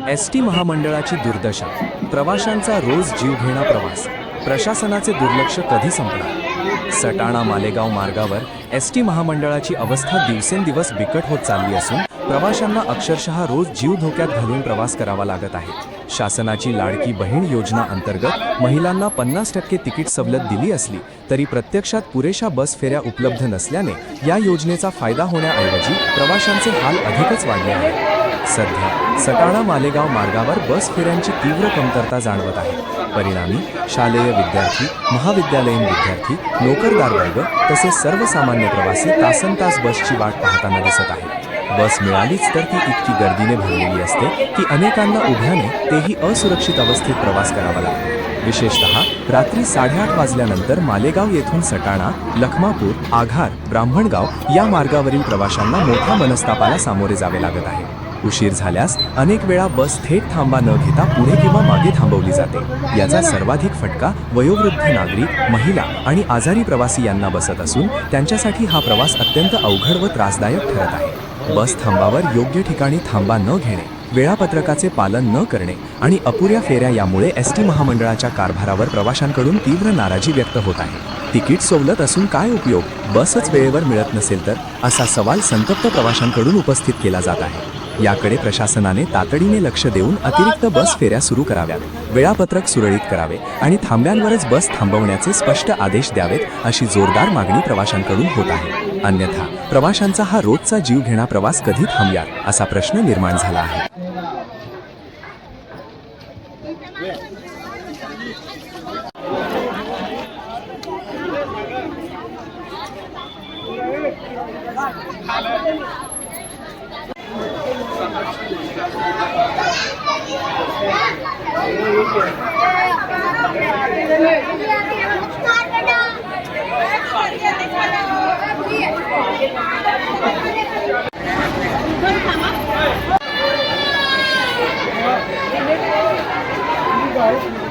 ST महामंडळाची दुर्दशा, प्रवाशांचा रोज जीवघेणा प्रवास, प्रशासनाचे दुर्लक्ष कधी संपणार? सटाणा मालेगाव मार्गावर एसटी महामंडळाची अवस्था दिवसेंदिवस बिकट होत चालली असून प्रवाशांना अक्षरशः रोज जीव धोक्यात घालून प्रवास करावा लागत आहे। शासनाची लाडकी बहीण योजना अंतर्गत महिलांना 50% तिकीट सवलत दिली असली तरी प्रत्यक्षात पुरेशा बस फेऱ्या उपलब्ध नसल्याने या योजनेचा फायदा होण्याऐवजी प्रवाशांचे हाल अधिकच वाढले आहेत। सध्या सटाणा मालेगाव मार्गावर बस फेऱ्यांची तीव्र कमतरता जाणवत आहे। परिणामी शालेय विद्यार्थी, महाविद्यालयीन विद्यार्थी, नोकरदार वर्ग तसेच सर्वसामान्य प्रवासी तासनतास बसची वाट पाहताना दिसत आहेत। बस मिळालीच तर ती इतकी गर्दीने भरलेली असते की अनेकांना उभ्याने तेही असुरक्षित अवस्थेत प्रवास करावा लागतो। विशेषतः रात्री 8:30 वाजल्यानंतर मालेगाव येथून सटाणा, लखमापूर, आघार, ब्राह्मणगाव या मार्गावरील प्रवाशांना मोठ्या मनस्तापाला सामोरे जावे लागत आहे। उशीर झाल्यास अनेक वेळा बस थेट थांबा न घेता पुढे किंवा मागे थांबवली जाते। याचा सर्वाधिक फटका वयोवृद्ध नागरिक, महिला आणि आजारी प्रवासी यांना बसत असून त्यांच्यासाठी हा प्रवास अत्यंत अवघड व त्रासदायक ठरत आहे। बस थांबावर योग्य ठिकाणी थांबा न घेणे, वेळापत्रकाचे पालन न करणे आणि अपुऱ्या फेऱ्या यामुळे एसटी महामंडळाच्या कारभारावर प्रवाशांकडून तीव्र नाराजी व्यक्त होत आहे। तिकीट सवलत असून काय उपयोग, बसच वेळेवर मिळत नसेल तर, असा सवाल संतप्त प्रवाशांकडून उपस्थित केला जात आहे। याकडे प्रशासनाने तातडीने लक्ष देऊन अतिरिक्त बस फेऱ्या सुरू कराव्यात, वेळापत्रक सुरळीत करावे आणि थांब्यांवरच बस थांबवण्याचे स्पष्ट आदेश द्यावेत अशी जोरदार मागणी प्रवाशांकडून होत आहे। अन्यथा प्रवाशांचा हा रोजचा जीवघेणा प्रवास कधी थांबणार असा प्रश्न निर्माण झाला आहे। Guys.